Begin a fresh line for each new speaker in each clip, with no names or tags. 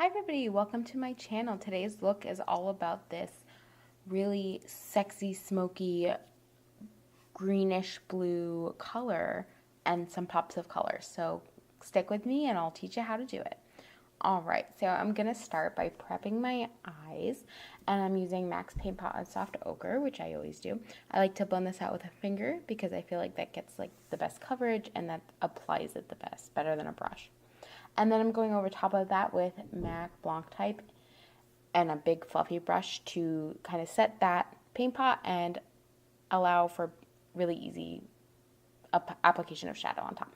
everybody, welcome to my channel. Today's look is all about this really sexy, smoky, greenish blue color and some pops of color. So stick with me and I'll teach you how to do it. Alright, so I'm going to start by prepping my eyes, and I'm using MAC's Paint Pot and Soft Ochre, which I always do. I like to blend this out with a finger because I feel like that gets like the best coverage and that applies it the best, better than a brush. And then I'm going over top of that with MAC Blanc Type and a big fluffy brush to kind of set that paint pot and allow for really easy application of shadow on top.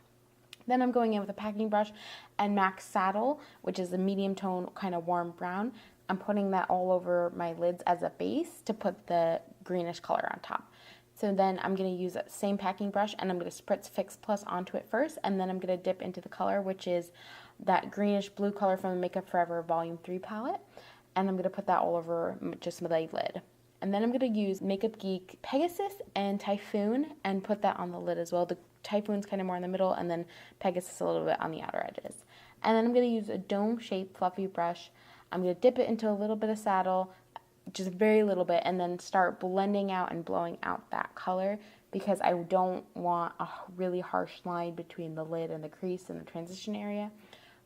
Then I'm going in with a packing brush and MAC Saddle, which is a medium tone, kind of warm brown. I'm putting that all over my lids as a base to put the greenish color on top. So then I'm going to use that same packing brush and I'm going to spritz Fix Plus onto it first, and then I'm going to dip into the color, which is that greenish blue color from the Makeup Forever Volume 3 palette, and I'm going to put that all over just my lid. And then I'm going to use Makeup Geek Pegasus and Typhoon and put that on the lid as well. The Typhoon's kind of more in the middle, and then Pegasus a little bit on the outer edges. And then I'm going to use a dome-shaped fluffy brush. I'm going to dip it into a little bit of saddle, just very little bit, and then start blending out and blowing out that color because I don't want a really harsh line between the lid and the crease and the transition area.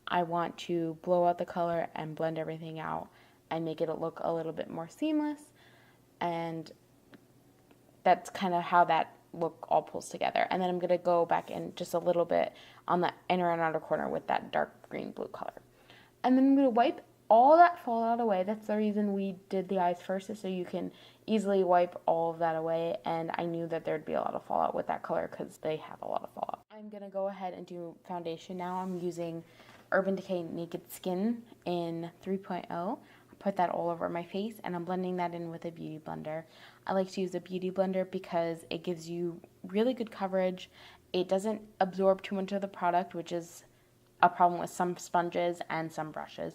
I want to blow out the color and blend everything out and make it look a little bit more seamless, and that's kind of how that look all pulls together. And then I'm going to go back in just a little bit on the inner and outer corner with that dark green blue color. And then I'm going to wipe all that fallout away. That's the reason we did the eyes first, is so you can easily wipe all of that away, and I knew that there'd be a lot of fallout with that color because they have a lot of fallout. I'm going to go ahead and do foundation now. I'm using Urban Decay Naked Skin in 3.0. I put that all over my face, and I'm blending that in with a beauty blender. I like to use a beauty blender because it gives you really good coverage. It doesn't absorb too much of the product, which is a problem with some sponges and some brushes.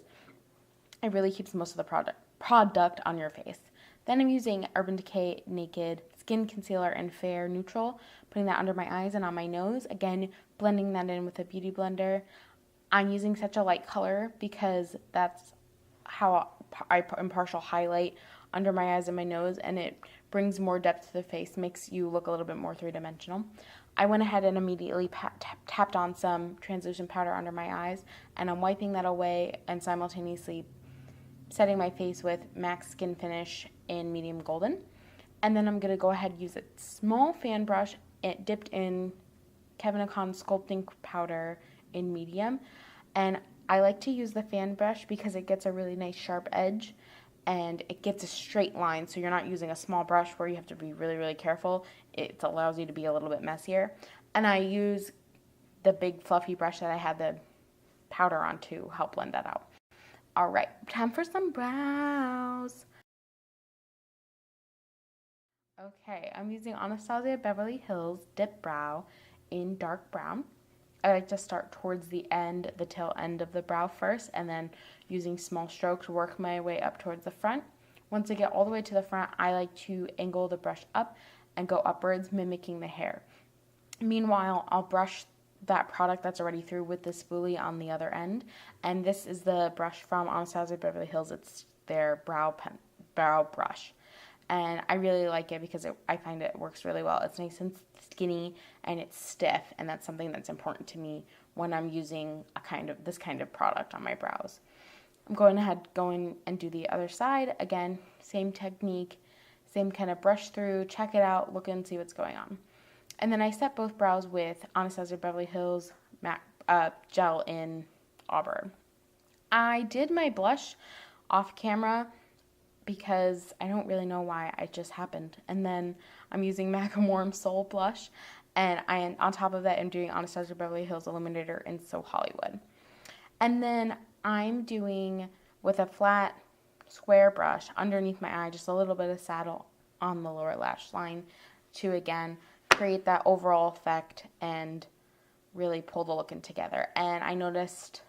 It really keeps most of the product on your face. Then I'm using Urban Decay Naked Skin Concealer in Fair Neutral, putting that under my eyes and on my nose. Again, blending that in with a beauty blender. I'm using such a light color because that's how I impartial highlight under my eyes and my nose, and it brings more depth to the face, makes you look a little bit more three-dimensional. I went ahead and immediately tapped on some translucent powder under my eyes, and I'm wiping that away and simultaneously setting my face with MAC Skin Finish in Medium Golden. And then I'm going to go ahead and use a small fan brush dipped in Kevyn Aucoin Sculpting Powder in Medium. And I like to use the fan brush because it gets a really nice sharp edge and it gets a straight line, so you're not using a small brush where you have to be really, really careful. It allows you to be a little bit messier. And I use the big fluffy brush that I had the powder on to help blend that out. Alright, time for some brows. Okay, I'm using Anastasia Beverly Hills Dip Brow in dark brown. I like to start towards the end, the tail end of the brow first, and then using small strokes work my way up towards the front. Once I get all the way to the front, I like to angle the brush up and go upwards, mimicking the hair. Meanwhile, I'll brush that product that's already through with the spoolie on the other end, and this is the brush from Anastasia Beverly Hills. It's their brow brush, and I really like it because I find it works really well. It's nice and skinny and it's stiff, and that's something that's important to me when I'm using this kind of product on my brows. I'm going and do the other side. Again, same technique, same kind of brush through, check it out, look and see what's going on. And then I set both brows with Anastasia Beverly Hills MAC gel in Auburn. I did my blush off camera because I don't really know why, it just happened. And then I'm using MAC Warm Soul blush, and on top of that I'm doing Anastasia Beverly Hills Illuminator in So Hollywood. And then I'm doing, with a flat square brush underneath my eye, just a little bit of saddle on the lower lash line to again create that overall effect and really pull the look in together. And I noticed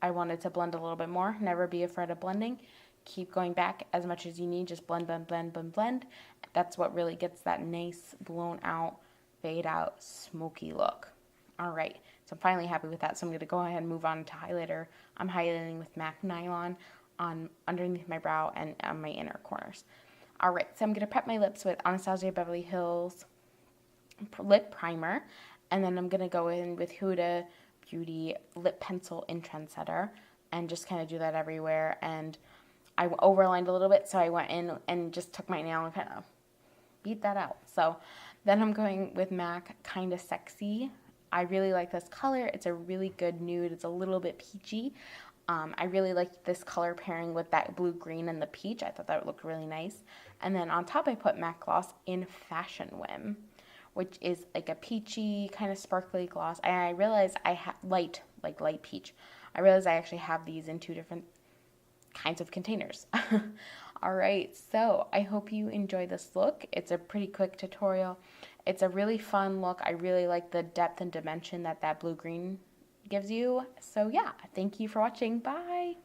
I wanted to blend a little bit more. Never be afraid of blending. Keep going back as much as you need. Just blend, blend, blend, blend, blend. That's what really gets that nice blown out, fade out, smoky look. Alright, so So I'm finally happy with that. So I'm going to go ahead and move on to highlighter. I'm highlighting with MAC Nylon on underneath my brow and on my inner corners. All right, so I'm going to prep my lips with Anastasia Beverly Hills lip primer, and then I'm going to go in with Huda Beauty lip pencil in Trendsetter and just kind of do that everywhere. And I overlined a little bit, so I went in and just took my nail and kind of beat that out. So then I'm going with MAC Kinda Sexy. I really like this color. It's a really good nude. It's a little bit peachy. I really like this color pairing with that blue green and the peach. I thought that looked really nice. And then on top I put MAC Gloss in Fashion Whim, which is like a peachy kind of sparkly gloss. And I realized I have light peach. I realized I actually have these in 2 different kinds of containers. All right, so I hope you enjoy this look. It's a pretty quick tutorial. It's a really fun look. I really like the depth and dimension that blue-green gives you. So yeah, thank you for watching. Bye.